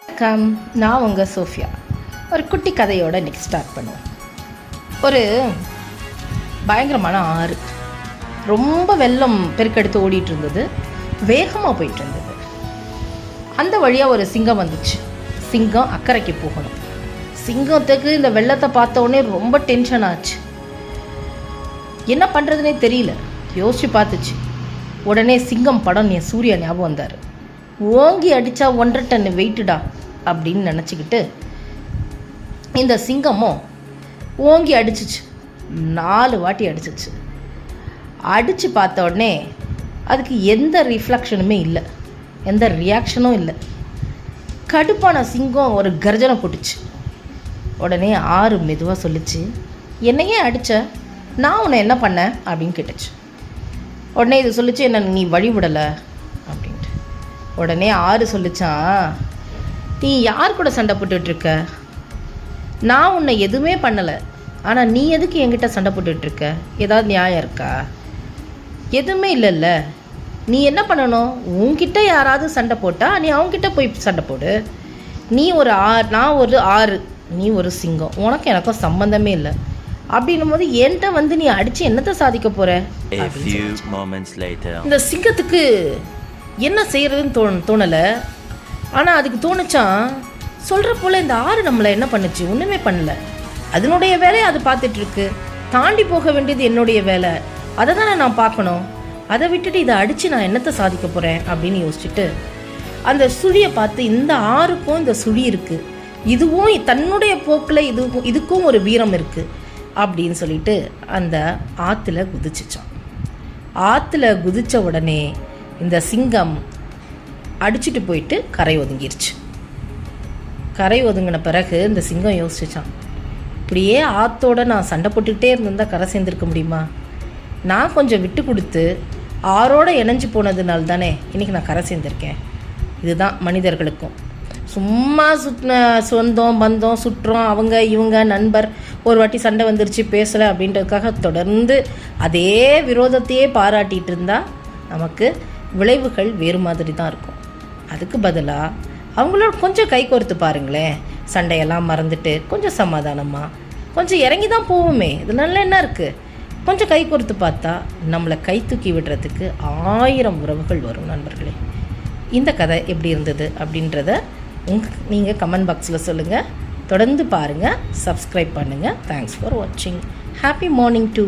வணக்கம், நான் உங்கள் சோஃபியா. ஒரு குட்டி கதையோடு நெக்ஸ்ட் ஸ்டார்ட் பண்ணுவோம். ஒரு பயங்கரமான ஆறு, ரொம்ப வெள்ளம் பெருக்கெடுத்து ஓடிட்டு இருந்தது, வேகமாக போயிட்டு இருந்தது. அந்த வழியாக ஒரு சிங்கம் வந்துச்சு. சிங்கம் அக்கறைக்கு போகணும். சிங்கத்துக்கு இந்த வெள்ளத்தை பார்த்த உடனே ரொம்ப டென்ஷன் ஆச்சு. என்ன பண்ணுறதுனே தெரியல. யோசிச்சு பார்த்துச்சு. உடனே சிங்கம் படம் சூர்யா ஞாபகம் வந்தார். ஓங்கி அடித்தா 1.5 டன் வெயிட்டுடா அப்படின்னு நினச்சிக்கிட்டு இந்த சிங்கமும் ஓங்கி அடிச்சிச்சு. 4 வாட்டி அடிச்சிச்சு. அடித்து பார்த்த உடனே அதுக்கு எந்த ரிஃப்ளெக்ஷனுமே இல்லை, எந்த ரியாக்ஷனும் இல்லை. கடுப்பான சிங்கம் ஒரு கர்ஜனை போட்டுச்சு. உடனே ஆறு மெதுவாக சொல்லிச்சு, என்னையே அடித்த, நான் உன்னை என்ன பண்ணேன் அப்படின்னு கேட்டுச்சு. உடனே இது சொல்லிச்சு, என்ன நீ வழிவிடலை அப்படின்ட்டு. உடனே ஆறு சொல்லிச்சான், நீ யார் கூட சண்டை போட்டுட்ருக்க? நான் உன்னை எதுவுமே பண்ணலை, ஆனால் நீ எதுக்கு என்கிட்ட சண்டை போட்டுட்ருக்க? ஏதாவது நியாயம் இருக்கா? எதுவுமே இல்லைல்ல. நீ என்ன பண்ணணும்? உன்கிட்ட யாராவது சண்டை போட்டால் நீ அவங்ககிட்ட போய் சண்டை போடு. நீ ஒரு நான் ஒரு ஆறு, நீ ஒரு சிங்கம், உனக்கு எனக்கும் சம்மந்தமே இல்லை. அப்படின்னும் போது என்கிட்ட வந்து நீ அடித்து என்னத்தை சாதிக்க போகிற? இந்த சிங்கத்துக்கு என்ன செய்கிறதுன்னு தோணலை. ஆனால் அதுக்கு தோணுச்சான், சொல்கிற போல் இந்த ஆறு நம்மளை என்ன பண்ணுச்சு? ஒன்றுமே பண்ணலை. அதனுடைய வேலையை அது பார்த்துட்ருக்கு. தாண்டி போக வேண்டியது என்னுடைய வேலை, அதை தானே நான் பார்க்கணும். அதை விட்டுட்டு இதை அடித்து நான் என்னத்தை சாதிக்க போகிறேன் அப்படின்னு யோசிச்சுட்டு அந்த சுழியை பார்த்து, இந்த ஆறுக்கும் இந்த சுழி இருக்குது, இதுவும் தன்னுடைய போக்கில் இதுக்கும் ஒரு வீரம் இருக்குது அப்படின்னு சொல்லிட்டு அந்த ஆற்றுல குதிச்சிச்சான். ஆற்றுல குதித்த உடனே இந்த சிங்கம் அடிச்சுட்டு போயிட்டு கரை ஒதுங்கிருச்சு. கரை ஒதுங்கின பிறகு இந்த சிங்கம் யோசிச்சான், இப்படியே ஆற்றோடு நான் சண்டை போட்டுக்கிட்டே இருந்திருந்தால் கரை சேர்ந்துருக்க முடியுமா? நான் கொஞ்சம் விட்டு கொடுத்து ஆறோடு இணைஞ்சு போனதுனால தானே இன்றைக்கி நான் கரை சேர்ந்துருக்கேன். இதுதான் மனிதர்களுக்கும். சும்மா சொந்தம் பந்தம் சுற்றம் அவங்க இவங்க நண்பர் ஒரு வாட்டி சண்டை வந்துருச்சு பேசலை அப்படின்றதுக்காக தொடர்ந்து அதே விரோதத்தையே பாராட்டிகிட்டு இருந்தால் நமக்கு விளைவுகள் வேறு மாதிரி தான் இருக்கும். அதுக்கு பதிலாக அவங்களோட கொஞ்சம் கை கோர்த்து பாருங்களேன். சண்டையெல்லாம் மறந்துட்டு கொஞ்சம் சமாதானமாக கொஞ்சம் இறங்கி தான் போவோமே, இதனால என்ன இருக்குது? கொஞ்சம் கை கோர்த்து பார்த்தா நம்மளை கை தூக்கி விடுறதுக்கு 1000 உறவுகள் வரும். நண்பர்களே, இந்த கதை எப்படி இருந்தது அப்படின்றத நீங்கள் கமெண்ட் பாக்ஸில் சொல்லுங்கள். தொடர்ந்து பாருங்கள், சப்ஸ்கிரைப் பண்ணுங்கள். தேங்க்ஸ் ஃபார் வாட்சிங். Happy morning to